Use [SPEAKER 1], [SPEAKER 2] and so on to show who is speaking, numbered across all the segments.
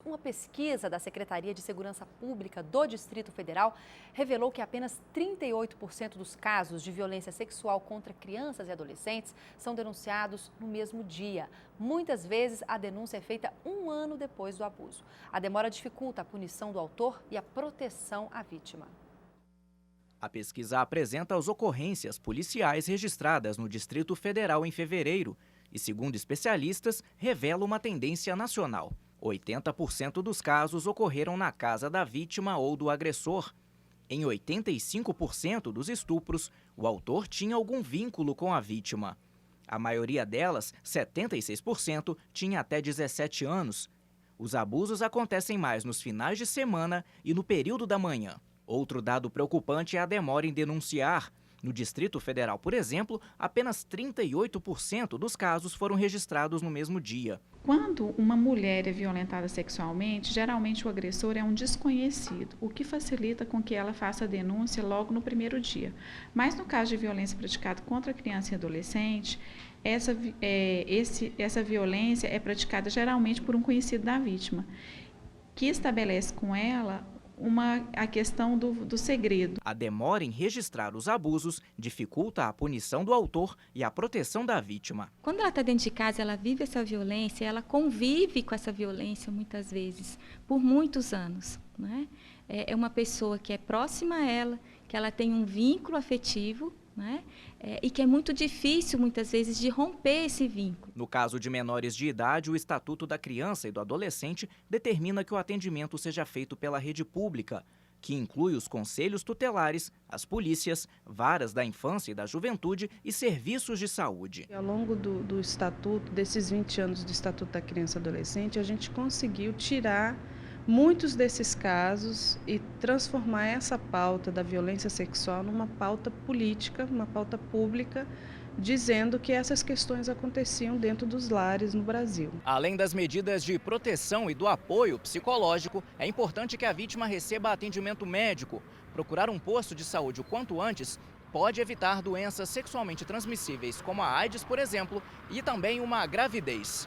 [SPEAKER 1] Uma pesquisa da Secretaria de Segurança Pública do Distrito Federal revelou que apenas 38% dos casos de violência sexual contra crianças e adolescentes são denunciados no mesmo dia. Muitas vezes, a denúncia é feita um ano depois do abuso. A demora dificulta a punição do autor e a proteção à vítima.
[SPEAKER 2] A pesquisa apresenta as ocorrências policiais registradas no Distrito Federal em fevereiro e, segundo especialistas, revela uma tendência nacional. 80% dos casos ocorreram na casa da vítima ou do agressor. Em 85% dos estupros, o autor tinha algum vínculo com a vítima. A maioria delas, 76%, tinha até 17 anos. Os abusos acontecem mais nos finais de semana e no período da manhã. Outro dado preocupante é a demora em denunciar. No Distrito Federal, por exemplo, apenas 38% dos casos foram registrados no mesmo dia.
[SPEAKER 3] Quando uma mulher é violentada sexualmente, geralmente o agressor é um desconhecido, o que facilita com que ela faça a denúncia logo no primeiro dia. Mas no caso de violência praticada contra criança e adolescente, essa violência é praticada geralmente por um conhecido da vítima, que estabelece com ela a questão do segredo.
[SPEAKER 2] A demora em registrar os abusos dificulta a punição do autor e a proteção da vítima.
[SPEAKER 4] Quando ela está dentro de casa, ela vive essa violência, ela convive com essa violência muitas vezes, por muitos anos, né? É uma pessoa que é próxima a ela, que ela tem um vínculo afetivo, né? E que é muito difícil, muitas vezes, de romper esse vínculo.
[SPEAKER 2] No caso de menores de idade, o Estatuto da Criança e do Adolescente determina que o atendimento seja feito pela rede pública, que inclui os conselhos tutelares, as polícias, varas da infância e da juventude e serviços de saúde.
[SPEAKER 5] Ao longo do Estatuto, desses 20 anos do Estatuto da Criança e Adolescente, a gente conseguiu tirar muitos desses casos e transformar essa pauta da violência sexual numa pauta política, uma pauta pública, dizendo que essas questões aconteciam dentro dos lares no Brasil.
[SPEAKER 2] Além das medidas de proteção e do apoio psicológico, é importante que a vítima receba atendimento médico. Procurar um posto de saúde o quanto antes pode evitar doenças sexualmente transmissíveis, como a AIDS, por exemplo, e também uma gravidez.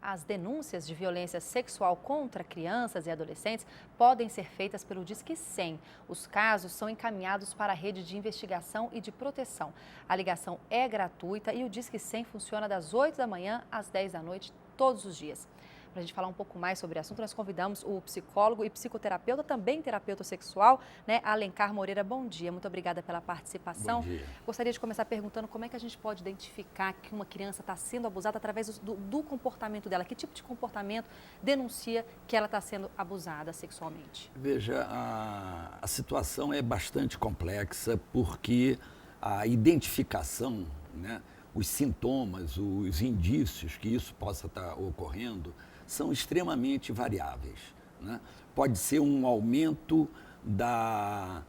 [SPEAKER 1] As denúncias de violência sexual contra crianças e adolescentes podem ser feitas pelo Disque 100. Os casos são encaminhados para a rede de investigação e de proteção. A ligação é gratuita e o Disque 100 funciona das 8 da manhã às 10 da noite, todos os dias. Para a gente falar um pouco mais sobre o assunto, nós convidamos o psicólogo e psicoterapeuta, também terapeuta sexual, né, Alencar Moreira. Bom dia, muito obrigada pela participação.
[SPEAKER 6] Bom dia.
[SPEAKER 1] Gostaria de começar perguntando como é que a gente pode identificar que uma criança está sendo abusada através do comportamento dela. Que tipo de comportamento denuncia que ela está sendo abusada sexualmente?
[SPEAKER 6] Veja, a situação é bastante complexa porque a identificação, né, os sintomas, os indícios que isso possa estar ocorrendo são extremamente variáveis, né? Pode ser um aumento da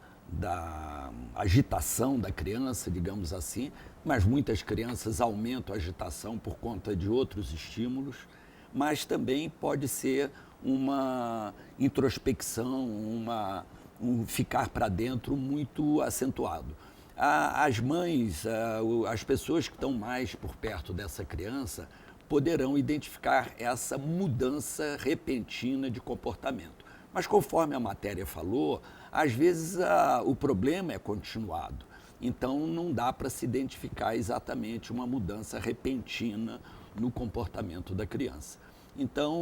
[SPEAKER 6] agitação da criança, digamos assim, mas muitas crianças aumentam a agitação por conta de outros estímulos, mas também pode ser uma introspecção, um ficar para dentro muito acentuado. As mães, as pessoas que estão mais por perto dessa criança poderão identificar essa mudança repentina de comportamento. Mas conforme a matéria falou, às vezes o problema é continuado. Então não dá para se identificar exatamente uma mudança repentina no comportamento da criança. Então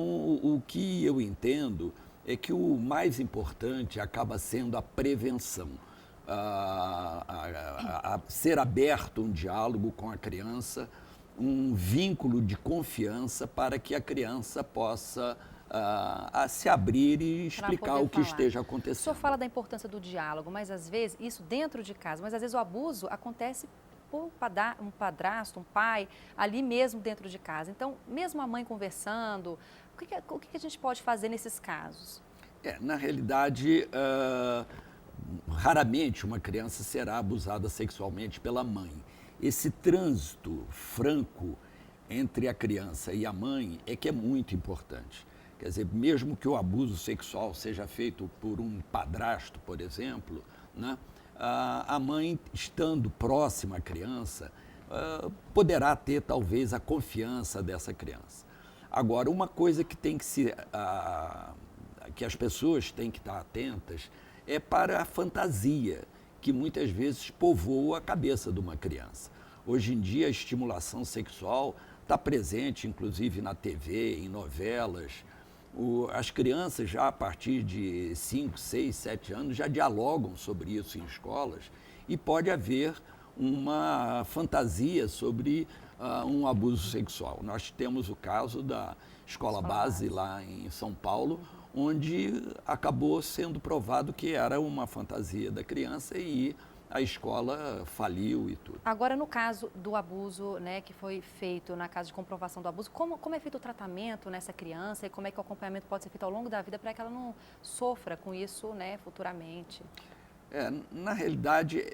[SPEAKER 6] o que eu entendo é que o mais importante acaba sendo a prevenção. A ser aberto um diálogo com a criança, um vínculo de confiança para que a criança possa se abrir e explicar o que esteja acontecendo.
[SPEAKER 1] O senhor fala da importância do diálogo, mas às vezes, isso dentro de casa, mas às vezes o abuso acontece por um padrasto, um pai, ali mesmo dentro de casa. Então, mesmo a mãe conversando, o que a gente pode fazer nesses casos?
[SPEAKER 6] Na realidade, raramente uma criança será abusada sexualmente pela mãe. Esse trânsito franco entre a criança e a mãe é que é muito importante. Quer dizer, mesmo que o abuso sexual seja feito por um padrasto, por exemplo, né, a mãe, estando próxima à criança, poderá ter talvez a confiança dessa criança. Agora, uma coisa que tem que que as pessoas têm que estar atentas é para a fantasia, que muitas vezes povoa a cabeça de uma criança. Hoje em dia, a estimulação sexual está presente, inclusive na TV, em novelas. As crianças, já a partir de 5, 6, 7 anos, já dialogam sobre isso em escolas e pode haver uma fantasia sobre um abuso sexual. Nós temos o caso da Escola Base, lá em São Paulo, onde acabou sendo provado que era uma fantasia da criança e a escola faliu e tudo.
[SPEAKER 1] Agora, no caso do abuso, né, que foi feito na casa de comprovação do abuso, como é feito o tratamento nessa criança e como é que o acompanhamento pode ser feito ao longo da vida para que ela não sofra com isso, né, futuramente?
[SPEAKER 6] Na realidade,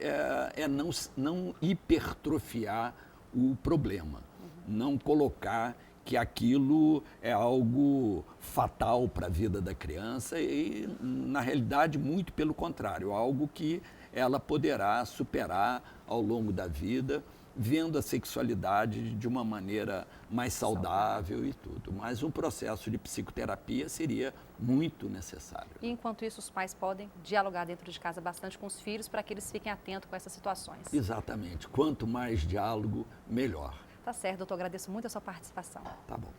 [SPEAKER 6] não hipertrofiar o problema, não colocar que aquilo é algo fatal para a vida da criança e, na realidade, muito pelo contrário, algo que ela poderá superar ao longo da vida, vendo a sexualidade de uma maneira mais saudável e tudo. Mas um processo de psicoterapia seria muito necessário.
[SPEAKER 1] E, enquanto isso, os pais podem dialogar dentro de casa bastante com os filhos para que eles fiquem atentos com essas situações.
[SPEAKER 6] Exatamente. Quanto mais diálogo, melhor.
[SPEAKER 1] Tá certo, doutor. Agradeço muito a sua participação.
[SPEAKER 6] Tá bom.